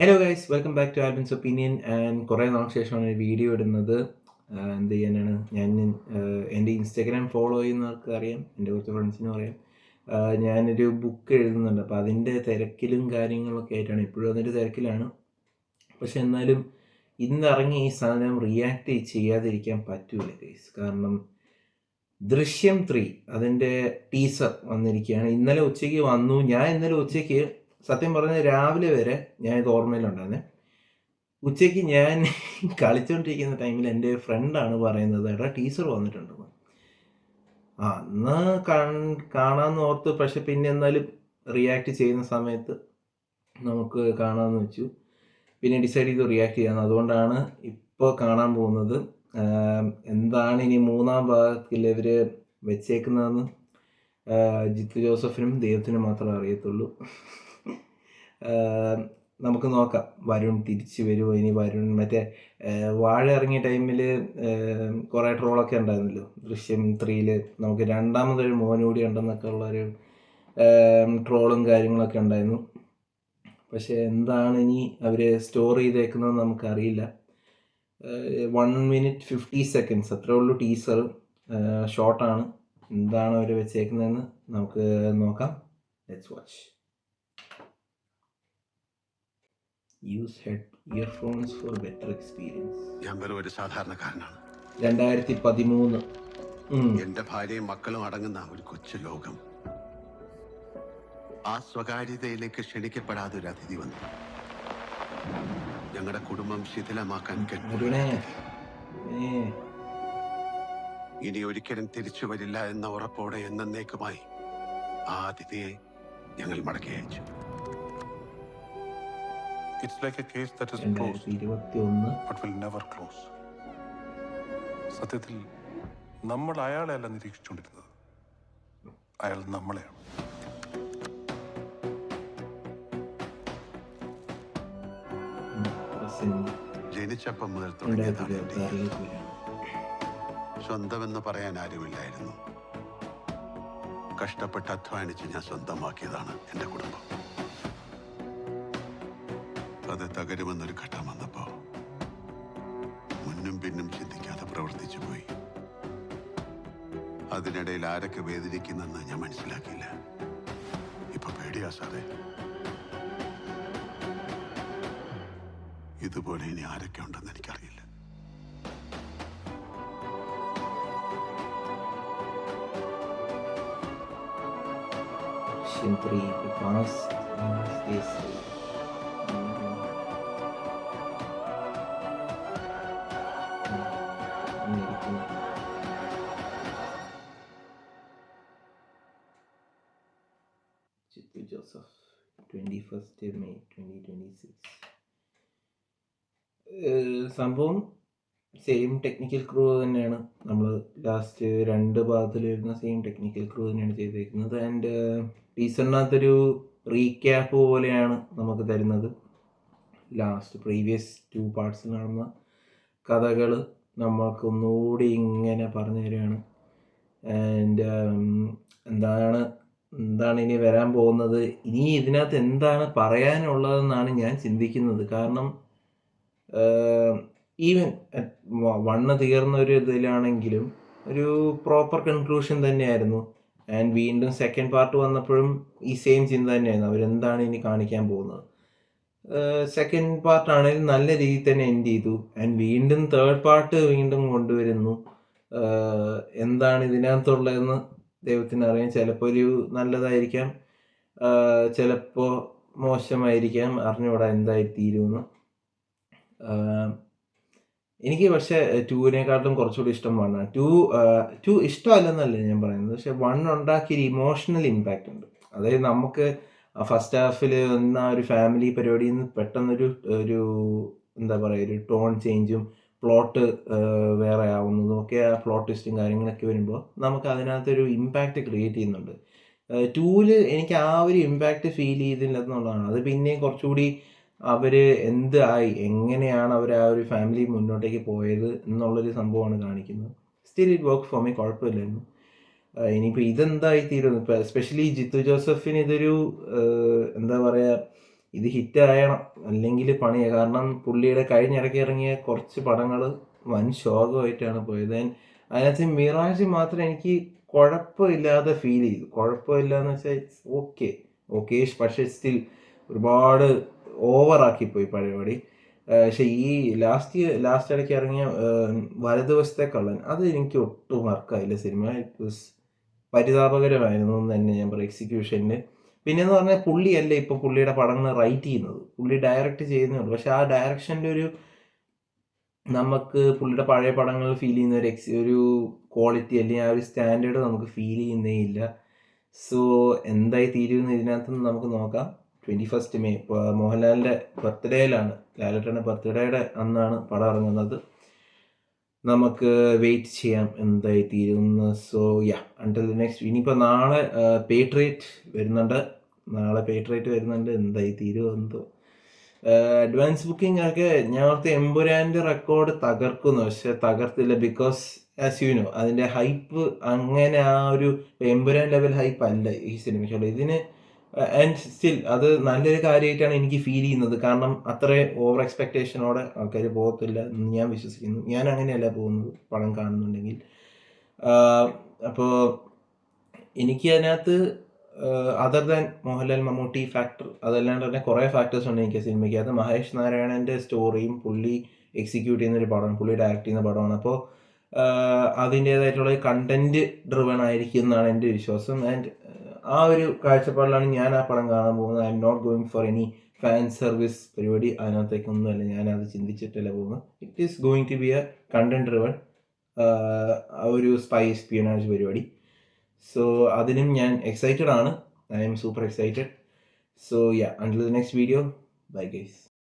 Hello guys, welcome back to Albin's opinion. And കുറേ നാൾക്ക് ശേഷമാണ് ഒരു വീഡിയോ ഇടുന്നത്. എന്ത് ചെയ്യാനാണ്, ഞാൻ എൻ്റെ ഇൻസ്റ്റാഗ്രാം ഫോളോ ചെയ്യുന്നവർക്ക് അറിയാം, എൻ്റെ കുറച്ച് ഫ്രണ്ട്സിനും അറിയാം. ഞാനൊരു ബുക്ക് എഴുതുന്നുണ്ട്. അപ്പോൾ അതിൻ്റെ തിരക്കിലും കാര്യങ്ങളൊക്കെ ആയിട്ടാണ്, ഇപ്പോഴും അതിൻ്റെ തിരക്കിലാണ്. പക്ഷെ എന്നാലും ഇന്നിറങ്ങി ഈ സാധനം റിയാക്ട് ചെയ്യാതിരിക്കാൻ പറ്റൂല ഗൈസ്. കാരണം ദൃശ്യം 3 അതിൻ്റെ ടീസർ വന്നിരിക്കുകയാണ്. ഇന്നലെ ഉച്ചയ്ക്ക് വന്നു. ഞാൻ ഇന്നലെ ഉച്ചയ്ക്ക് സത്യം പറഞ്ഞാൽ രാവിലെ വരെ ഞാൻ ഇത് ഓർമ്മയിലുണ്ടായിരുന്നേ. ഉച്ചയ്ക്ക് ഞാൻ കളിച്ചുകൊണ്ടിരിക്കുന്ന ടൈമിൽ എൻ്റെ ഫ്രണ്ടാണ് പറയുന്നത്, എടാ ടീസർ വന്നിട്ടുണ്ടെന്ന്. അന്ന് കാണാമെന്ന് ഓർത്ത്, പക്ഷെ പിന്നെ എന്നാലും റിയാക്ട് ചെയ്യുന്ന സമയത്ത് നമുക്ക് കാണാമെന്ന് വെച്ചു. പിന്നെ ഡിസൈഡ് ചെയ്ത് റിയാക്ട് ചെയ്യാമെന്ന്. അതുകൊണ്ടാണ് ഇപ്പോൾ കാണാൻ പോകുന്നത്. എന്താണ് ഇനി മൂന്നാം ഭാഗത്തിൽ ഇവർ വെച്ചേക്കുന്നതെന്ന് ജിത്തു ജോസഫിനും ദൈവത്തിനും മാത്രമേ അറിയത്തുള്ളൂ. നമുക്ക് നോക്കാം, വരുൺ തിരിച്ചു വരുമോ. ഇനി വരുൺ മറ്റേ വാഴ ഇറങ്ങിയ ടൈമിൽ കുറേ ട്രോളൊക്കെ ഉണ്ടായിരുന്നല്ലോ. ദൃശ്യം 3 നമുക്ക് രണ്ടാമതൊരു മോനൂടി ഉണ്ടെന്നൊക്കെ ഉള്ളൊരു ട്രോളും കാര്യങ്ങളൊക്കെ ഉണ്ടായിരുന്നു. പക്ഷേ എന്താണ് ഇനി അവർ സ്റ്റോർ ചെയ്തേക്കുന്നത് നമുക്കറിയില്ല. 1 minute 50 seconds അത്രേ ഉള്ളൂ ടീസർ. ഷോർട്ടാണ്. എന്താണ് അവർ വെച്ചേക്കുന്നതെന്ന് നമുക്ക് നോക്കാം. Let's watch. Use earphones four better experience. ഞാൻ വെറും ഒരു സാധാരണക്കാരനാണ്. 2013. എന്റെ ഭാര്യയും മക്കളും അടങ്ങുന്ന ഒരു കൊച്ചു ലോകം. ആ സ്വകാര്യതയിലേക്ക് ക്ഷണിക്കപ്പെടാതെ ഒരു അതിഥി വന്നു. ഞങ്ങളുടെ കുടുംബം ശിഥിലമാക്കാൻ ഇനി ഒരിക്കലും തിരിച്ചു വരില്ല എന്ന ഉറപ്പോടെ എന്നേക്കുമായി ആ അതിഥിയെ ഞങ്ങൾ മടക്കി അയച്ചു. It's like a case that is closed, but will never close. സത്യത്തിൽ നമ്മൾ അയാളെ അല്ല നിരീക്ഷിച്ചുകൊണ്ടിരുന്നത്, അയാൾ നമ്മളെയാണ്. ജനിച്ചപ്പം മുതൽ തുടങ്ങിയതാണ്. സ്വന്തമെന്ന് പറയാൻ ആരുമില്ലായിരുന്നു. കഷ്ടപ്പെട്ട് അധ്വാനിച്ച് ഞാൻ സ്വന്തമാക്കിയതാണ് എന്റെ കുടുംബം. അത് തകരുമെന്നൊരു ഘട്ടം വന്നപ്പോ മുന്നും പിന്നും ചിന്തിക്കാതെ പ്രവർത്തിച്ചു പോയി. അതിനിടയിൽ ആരൊക്കെ വേദനിക്കുന്നെന്ന് ഞാൻ മനസ്സിലാക്കിയില്ല. ഇപ്പൊ പേടിയാ സാറേ. ഇതുപോലെ ഇനി ആരൊക്കെ ഉണ്ടെന്ന് എനിക്കറിയില്ല. ജിത്തു ജോസഫ് 21 May 2026. സംഭവം സെയിം ടെക്നിക്കൽ ക്രൂ തന്നെയാണ്. നമ്മൾ ലാസ്റ്റ് 2 ഭാഗത്തിൽ വരുന്ന സെയിം ടെക്നിക്കൽ ക്രൂ തന്നെയാണ് ചെയ്തേക്കുന്നത്. ആൻഡ് ടീസറിനകത്തൊരു റീക്യാപ്പ് പോലെയാണ് നമുക്ക് തരുന്നത്. ലാസ്റ്റ് പ്രീവിയസ് 2 പാർട്സിൽ നടന്ന കഥകൾ നമ്മൾക്ക് ഒന്നുകൂടി ഇങ്ങനെ പറഞ്ഞു തരികയാണ്. ആൻഡ് എന്താണ് ഇനി വരാൻ പോകുന്നത്, ഇനി ഇതിനകത്ത് എന്താണ് പറയാനുള്ളതെന്നാണ് ഞാൻ ചിന്തിക്കുന്നത്. കാരണം ഈവൻ 1 തീർന്ന ഒരു ഇതിലാണെങ്കിലും ഒരു പ്രോപ്പർ കൺക്ലൂഷൻ തന്നെയായിരുന്നു. ആൻഡ് വീണ്ടും സെക്കൻഡ് പാർട്ട് വന്നപ്പോഴും ഈ സെയിം ചിന്ത തന്നെയായിരുന്നു, അവരെന്താണ് ഇനി കാണിക്കാൻ പോകുന്നത്. സെക്കൻഡ് പാർട്ടാണെങ്കിലും നല്ല രീതിയിൽ തന്നെ എൻഡ് ചെയ്തു. ആൻഡ് വീണ്ടും തേർഡ് പാർട്ട് വീണ്ടും കൊണ്ടുവരുന്നു. എന്താണ് ഇതിനകത്തുള്ളതെന്ന് ദൈവത്തിന് അറിയാം. ചിലപ്പോൾ ഒരു നല്ലതായിരിക്കാം, ചിലപ്പോൾ മോശമായിരിക്കാം, അറിഞ്ഞുകൂടാ എന്തായി തീരുമെന്ന്. എനിക്ക് പക്ഷേ 2-നേക്കാട്ടിലും കുറച്ചുകൂടി ഇഷ്ടം 1. 2 ഇഷ്ടമല്ലെന്നല്ല ഞാൻ പറയുന്നത്, പക്ഷെ 1 ഉണ്ടാക്കിയൊരു ഇമോഷണൽ ഇമ്പാക്റ്റ് ഉണ്ട്. അതായത് നമുക്ക് ഫസ്റ്റ് ഹാഫിൽ വന്ന ഒരു ഫാമിലി പരിപാടിയിൽ നിന്ന് പെട്ടെന്നൊരു എന്താ പറയുക, ഒരു ടോൺ ചേഞ്ചും പ്ലോട്ട് വേറെ ആവുന്നതും ഒക്കെ, ആ പ്ലോട്ട് ട്വിസ്റ്റും കാര്യങ്ങളൊക്കെ വരുമ്പോൾ നമുക്ക് അതിനകത്തൊരു ഇമ്പാക്റ്റ് ക്രിയേറ്റ് ചെയ്യുന്നുണ്ട്. 2-ൽ എനിക്ക് ആ ഒരു ഇമ്പാക്റ്റ് ഫീൽ ചെയ്തില്ലെന്നുള്ളതാണ്. അത് പിന്നെയും കുറച്ചുകൂടി അവർ എങ്ങനെയാണ് അവർ ആ ഒരു ഫാമിലി മുന്നോട്ടേക്ക് പോയത് എന്നുള്ളൊരു സംഭവമാണ് കാണിക്കുന്നത്. Still it work for me, കുഴപ്പമില്ലായിരുന്നു. ഇനിയിപ്പോൾ ഇതെന്തായി തീരുന്നു. ഇപ്പോൾ എസ്പെഷ്യലി ജിത്തു ജോസഫിന് ഇതൊരു എന്താ പറയുക, ഇത് ഹിറ്റായണം, അല്ലെങ്കിൽ പണിയാണ്. കാരണം പുള്ളിയുടെ കഴിഞ്ഞിടയ്ക്ക് ഇറങ്ങിയ കുറച്ച് പടങ്ങൾ വൻ ശോകമായിട്ടാണ് പോയത്. അതിനകത്ത് മിറാജ് മാത്രം എനിക്ക് കുഴപ്പമില്ലാതെ ഫീൽ ചെയ്തു. കുഴപ്പമില്ലാന്ന് വെച്ചാൽ ഇറ്റ്സ് ഓക്കെ, പക്ഷേ സ്റ്റിൽ ഒരുപാട് ഓവറാക്കിപ്പോയി പരിപാടി. പക്ഷെ ഈ ലാസ്റ്റ് ഇടയ്ക്ക് ഇറങ്ങിയ വലതുവശത്തെ കള്ളൻ അത് എനിക്ക് ഒട്ടും വർക്കായില്ല സിനിമ. ഇറ്റ് വാസ് പരിതാപകരമായിരുന്നു എന്ന് തന്നെ ഞാൻ പറയും എക്സിക്യൂഷനിൽ. പിന്നെയെന്ന് പറഞ്ഞാൽ പുള്ളിയല്ല ഇപ്പോൾ പുള്ളിയുടെ പടങ്ങൾ റൈറ്റ് ചെയ്യുന്നത്, പുള്ളി ഡയറക്റ്റ് ചെയ്യുന്നേ ഉള്ളൂ. പക്ഷെ ആ ഡയറക്ഷൻ്റെ ഒരു നമുക്ക് പുള്ളിയുടെ പഴയ പടങ്ങൾ ഫീൽ ചെയ്യുന്ന ഒരു ക്വാളിറ്റി അല്ലെങ്കിൽ ആ ഒരു സ്റ്റാൻഡേർഡ് നമുക്ക് ഫീൽ ചെയ്യുന്നേ ഇല്ല. സോ എന്തായി തീരുമെന്ന് ഇതിനകത്തുനിന്ന് നമുക്ക് നോക്കാം. 21 മെയ് മോഹൻലാലിൻ്റെ ബർത്ത്ഡേയിലാണ്, ലാലേട്ടൻ്റെ ബർത്ത്ഡേയുടെ അന്നാണ് പടം ഇറങ്ങുന്നത്. നമുക്ക് വെയിറ്റ് ചെയ്യാം എന്തായി തീരുമെന്ന്. So until the next. ഇനിയിപ്പോൾ നാളെ പേട്രിയറ്റ് വരുന്നുണ്ട്, എന്തായി തീരുമെന്തോ. അഡ്വാൻസ് ബുക്കിംഗ് ഒക്കെ ഞാൻ ഓർത്ത് എമ്പുരാൻ്റെ റെക്കോർഡ് തകർക്കുന്നു, പക്ഷെ തകർത്തില്ല. ബിക്കോസ് ആസ് യു നോ അതിൻ്റെ ഹൈപ്പ് അങ്ങനെ ആ ഒരു എമ്പുരാൻ ലെവൽ ഹൈപ്പ് അല്ല ഈ സിനിമയ്ക്കുള്ള. ഇതിന് ആൻഡ് സ്റ്റിൽ അത് നല്ലൊരു കാര്യമായിട്ടാണ് എനിക്ക് ഫീൽ ചെയ്യുന്നത്. കാരണം അത്രയും ഓവർ എക്സ്പെക്റ്റേഷനോടെ ആൾക്കാർ പോകത്തില്ല എന്ന് ഞാൻ വിശ്വസിക്കുന്നു. ഞാൻ അങ്ങനെയല്ല പോകുന്നത് പടം കാണുന്നുണ്ടെങ്കിൽ. അപ്പോൾ എനിക്ക് അതിനകത്ത് other than Mohanlal Mammootty factor അതല്ലാണ്ട് തന്നെ കുറേ ഫാക്ടേഴ്സ് ഉണ്ട് എനിക്ക് സിനിമയ്ക്കകത്ത്. മഹേഷ് നാരായണൻ്റെ സ്റ്റോറിയും പുള്ളി എക്സിക്യൂട്ട് ചെയ്യുന്നൊരു പടമാണ്, പുള്ളി ഡയറക്റ്റ് ചെയ്യുന്ന പടമാണ്. അപ്പോൾ അതിൻ്റേതായിട്ടുള്ള കണ്ടന്റ് ഡ്രിവൺ ആയിരിക്കും എന്നാണ് എൻ്റെ വിശ്വാസം. ആൻഡ് ആ ഒരു കാഴ്ചപ്പാടിലാണ് ഞാൻ ആ പടം കാണാൻ പോകുന്നത്. I'm not going for any fan service പരിപാടി, അതിനകത്തേക്കൊന്നുമല്ല ഞാനത് ചിന്തിച്ചിട്ടല്ല പോകുന്നത്. It is going to be a content driven ഒരു സ്പൈ എസ്പിയോണേജ് പരിപാടി. സോ അതിനും ഞാൻ എക്സൈറ്റഡ് ആണ്. I'm super excited. So until the next video, bye guys.